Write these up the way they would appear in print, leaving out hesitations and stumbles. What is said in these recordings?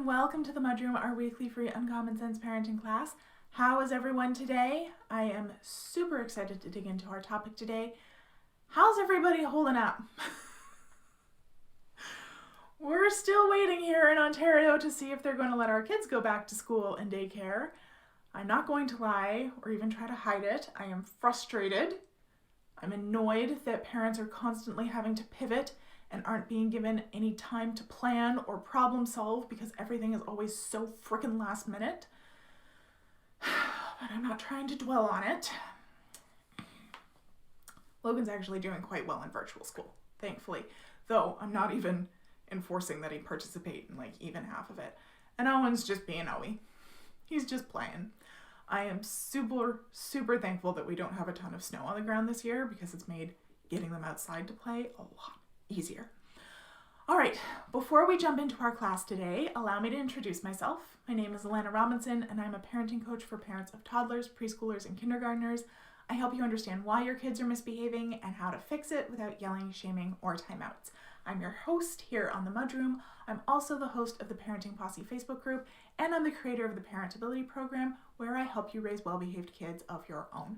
and welcome to the MudRoom, our weekly free uncommon sense parenting class. How is everyone today? I am super excited to dig into our topic today. How's everybody holding up? We're still waiting here in Ontario to see if they're going to let our kids go back to school and daycare. I'm not going to lie or even try to hide it. I am frustrated. I'm annoyed that parents are constantly having to pivot and aren't being given any time to plan or problem solve because everything is always so freaking last minute. But I'm not trying to dwell on it. Logan's actually doing quite well in virtual school, thankfully, though I'm not even enforcing that he participate in even half of it. And Owen's just being Owie. He's just playing. I am super thankful that we don't have a ton of snow on the ground this year because it's made getting them outside to play a lot easier. All right, before we jump into our class today, allow me to introduce myself. My name is Allana Robinson, and I'm a parenting coach for parents of toddlers, preschoolers, and kindergartners. I help you understand why your kids are misbehaving and how to fix it without yelling, shaming, or timeouts. I'm your host here on the MudRoom. I'm also the host of the Parenting Posse Facebook group, and I'm the creator of the Parentability program, where I help you raise well-behaved kids of your own.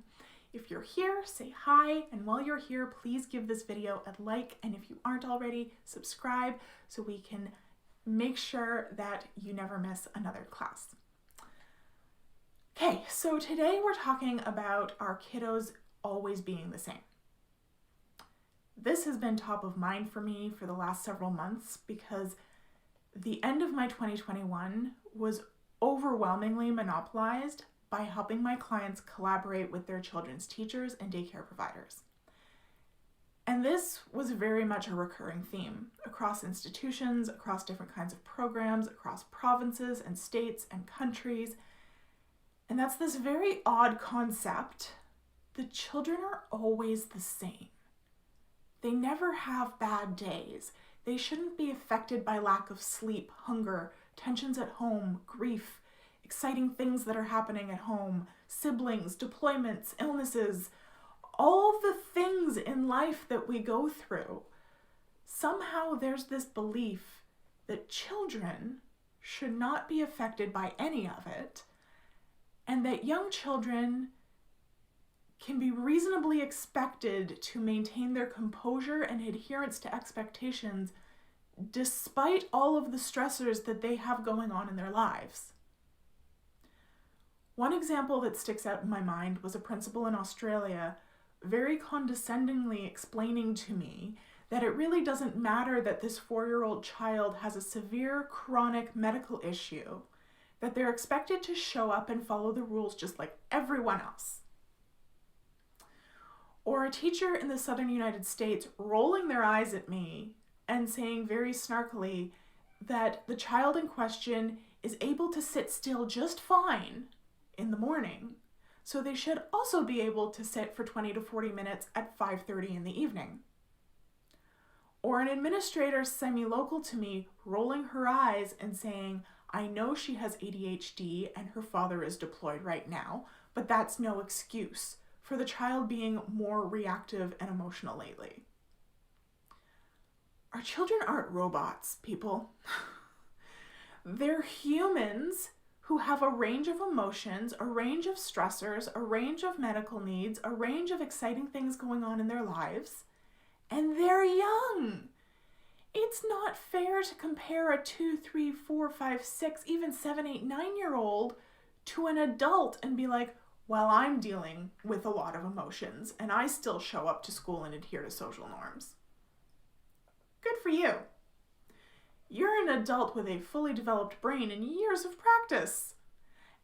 If you're here, say hi, and while you're here, please give this video a like, and if you aren't already, subscribe so we can make sure that you never miss another class. Okay, so today we're talking about our kiddos always being the same. This has been top of mind for me for the last several months because the end of my 2021 was overwhelmingly monopolized by helping my clients collaborate with their children's teachers and daycare providers. And this was very much a recurring theme across institutions, across different kinds of programs, across provinces and states and countries. And that's this very odd concept. The children are always the same. They never have bad days. They shouldn't be affected by lack of sleep, hunger, tensions at home, grief, exciting things that are happening at home, siblings, deployments, illnesses, all the things in life that we go through. Somehow there's this belief that children should not be affected by any of it, and that young children can be reasonably expected to maintain their composure and adherence to expectations despite all of the stressors that they have going on in their lives. One example that sticks out in my mind was a principal in Australia very condescendingly explaining to me that it really doesn't matter that this 4-year-old child has a severe chronic medical issue, that they're expected to show up and follow the rules just like everyone else. Or a teacher in the southern United States rolling their eyes at me and saying very snarkily that the child in question is able to sit still just fine in the morning, so they should also be able to sit for 20 to 40 minutes at 5:30 in the evening. Or an administrator semi-local to me rolling her eyes and saying, I know she has ADHD and her father is deployed right now, but that's no excuse for the child being more reactive and emotional lately. Our children aren't robots, people. They're humans who have a range of emotions, a range of stressors, a range of medical needs, a range of exciting things going on in their lives, and they're young. It's not fair to compare a 2, 3, 4, 5, 6, even 7, 8, 9-year-old to an adult and be like, well, I'm dealing with a lot of emotions and I still show up to school and adhere to social norms. Good for you. You're an adult with a fully developed brain and years of practice.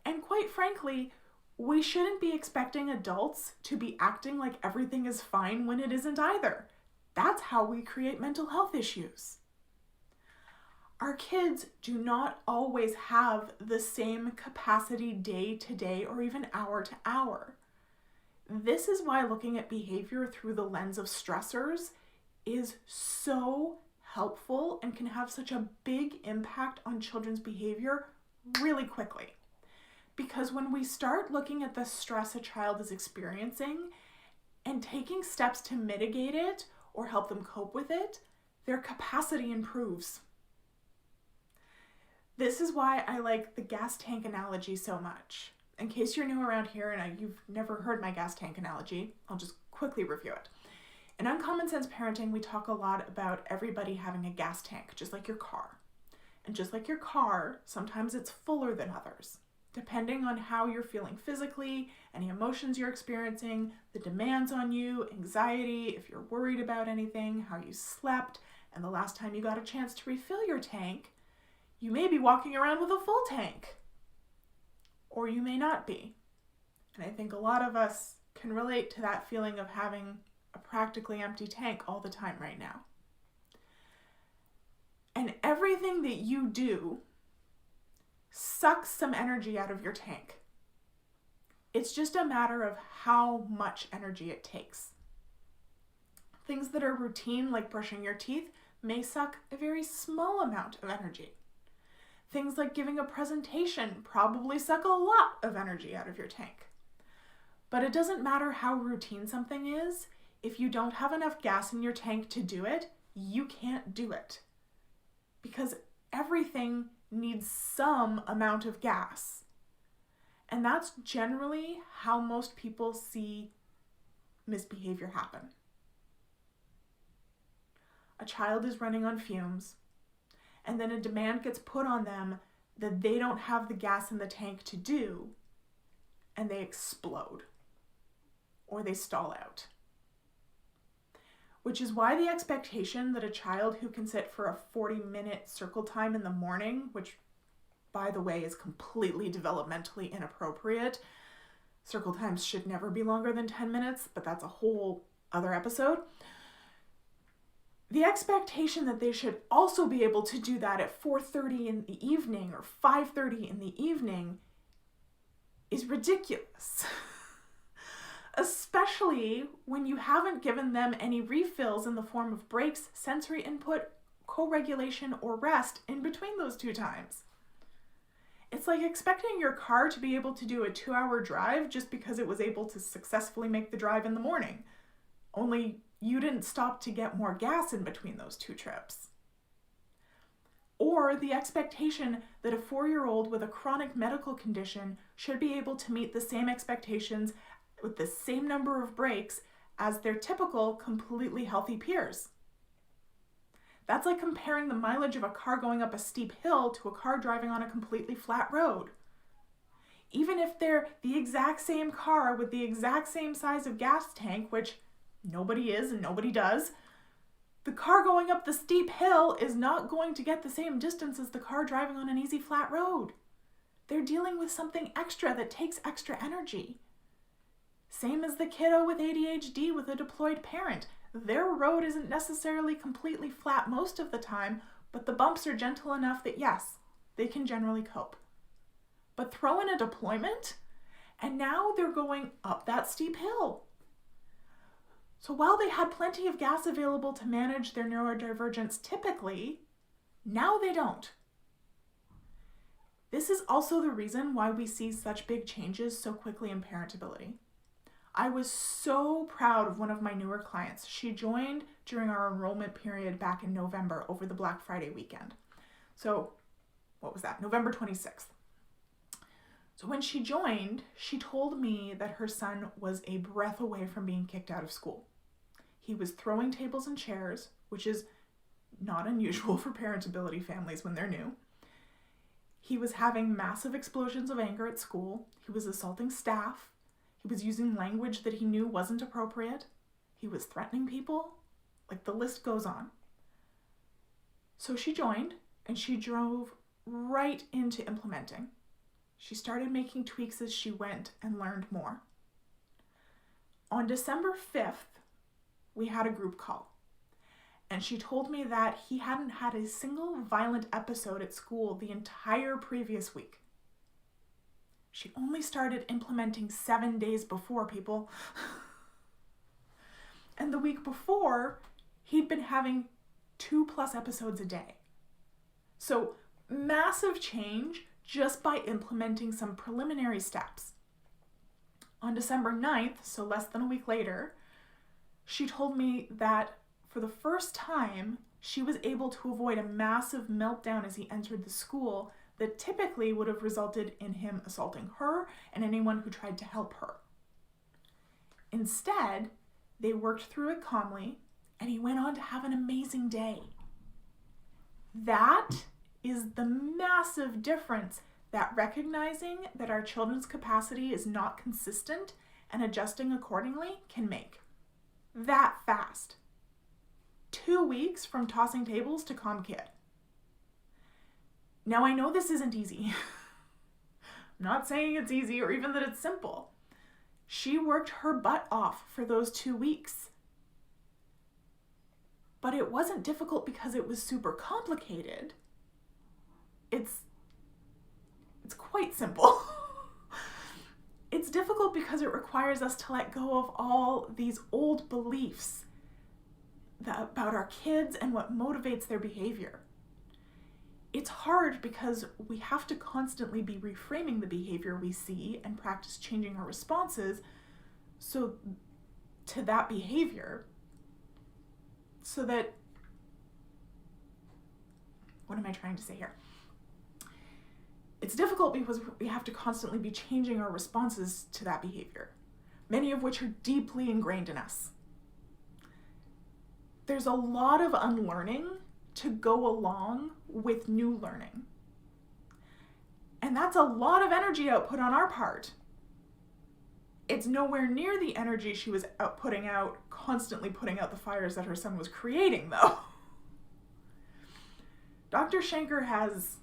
And quite frankly, we shouldn't be expecting adults to be acting like everything is fine when it isn't either. That's how we create mental health issues. Our kids do not always have the same capacity day to day or even hour to hour. This is why looking at behavior through the lens of stressors is so helpful and can have such a big impact on children's behavior really quickly. Because when we start looking at the stress a child is experiencing and taking steps to mitigate it or help them cope with it, their capacity improves. This is why I like the gas tank analogy so much. In case you're new around here and you've never heard my gas tank analogy, I'll just quickly review it. In Uncommon Sense Parenting, we talk a lot about everybody having a gas tank, just like your car. And just like your car, sometimes it's fuller than others. Depending on how you're feeling physically, any emotions you're experiencing, the demands on you, anxiety, if you're worried about anything, how you slept, and the last time you got a chance to refill your tank, you may be walking around with a full tank. Or you may not be. And I think a lot of us can relate to that feeling of having a practically empty tank all the time right now. And everything that you do sucks some energy out of your tank. It's just a matter of how much energy it takes. Things that are routine, like brushing your teeth, may suck a very small amount of energy. Things like giving a presentation probably suck a lot of energy out of your tank. But it doesn't matter how routine something is. If you don't have enough gas in your tank to do it, you can't do it. Because everything needs some amount of gas. And that's generally how most people see misbehavior happen. A child is running on fumes, and then a demand gets put on them that they don't have the gas in the tank to do, and they explode, or they stall out. Which is why the expectation that a child who can sit for a 40-minute circle time in the morning, which, by the way, is completely developmentally inappropriate. Circle times should never be longer than 10 minutes, but that's a whole other episode. The expectation that they should also be able to do that at 4:30 in the evening or 5:30 in the evening is ridiculous. Especially when you haven't given them any refills in the form of breaks, sensory input, co-regulation, or rest in between those two times. It's like expecting your car to be able to do a 2-hour drive just because it was able to successfully make the drive in the morning. Only you didn't stop to get more gas in between those two trips. Or the expectation that a 4-year-old with a chronic medical condition should be able to meet the same expectations with the same number of breaks as their typical completely healthy peers. That's like comparing the mileage of a car going up a steep hill to a car driving on a completely flat road. Even if they're the exact same car with the exact same size of gas tank, which nobody is and nobody does, the car going up the steep hill is not going to get the same distance as the car driving on an easy flat road. They're dealing with something extra that takes extra energy. Same as the kiddo with ADHD with a deployed parent. Their road isn't necessarily completely flat most of the time, but the bumps are gentle enough that yes, they can generally cope. But throw in a deployment, and now they're going up that steep hill. So while they had plenty of gas available to manage their neurodivergence typically, now they don't. This is also the reason why we see such big changes so quickly in parentability. I was so proud of one of my newer clients. She joined during our enrollment period back in November over the Black Friday weekend. So, what was that? November 26th. So when she joined, she told me that her son was a breath away from being kicked out of school. He was throwing tables and chairs, which is not unusual for parentability families when they're new. He was having massive explosions of anger at school. He was assaulting staff. He was using language that he knew wasn't appropriate. He was threatening people. Like, the list goes on. So she joined, and she drove right into implementing. She started making tweaks as she went and learned more. On December 5th, we had a group call. And she told me that he hadn't had a single violent episode at school the entire previous week. She only started implementing 7 days before, people. And the week before, he'd been having 2+ episodes a day. So massive change just by implementing some preliminary steps. On December 9th, so less than a week later, she told me that for the first time, she was able to avoid a massive meltdown as he entered the school that typically would have resulted in him assaulting her and anyone who tried to help her. Instead, they worked through it calmly, and he went on to have an amazing day. That is the massive difference that recognizing that our children's capacity is not consistent and adjusting accordingly can make. That fast. 2 weeks from tossing tables to calm kid. Now I know this isn't easy. I'm not saying it's easy or even that it's simple. She worked her butt off for those 2 weeks. But it wasn't difficult because it was super complicated. It's quite simple. It's difficult because it requires us to let go of all these old beliefs about our kids and what motivates their behavior. It's hard because we have to constantly be reframing the behavior we see and practice changing our responses to that behavior so that, what am I trying to say here? It's difficult because we have to constantly be changing our responses to that behavior, many of which are deeply ingrained in us. There's a lot of unlearning to go along with new learning. And that's a lot of energy output on our part. It's nowhere near the energy she was constantly putting out the fires that her son was creating, though. Dr. Schenker has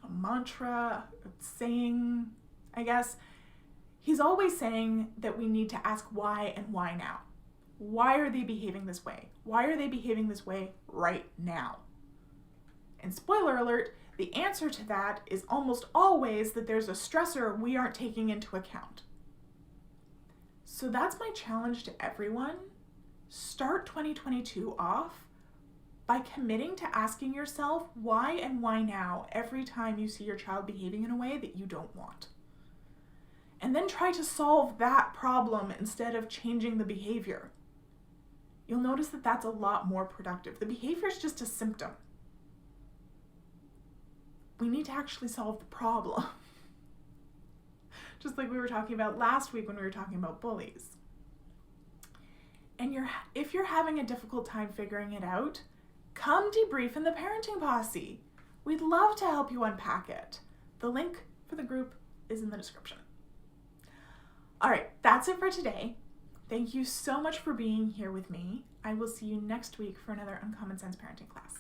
a mantra, a saying, I guess. He's always saying that we need to ask why and why now. Why are they behaving this way? Why are they behaving this way right now? And spoiler alert, the answer to that is almost always that there's a stressor we aren't taking into account. So that's my challenge to everyone. Start 2022 off by committing to asking yourself why and why now every time you see your child behaving in a way that you don't want. And then try to solve that problem instead of changing the behavior. You'll notice that that's a lot more productive. The behavior is just a symptom. We need to actually solve the problem. Just like we were talking about last week when we were talking about bullies. And if you're having a difficult time figuring it out, come debrief in the parenting posse. We'd love to help you unpack it. The link for the group is in the description. All right, that's it for today. Thank you so much for being here with me. I will see you next week for another Uncommon Sense parenting class.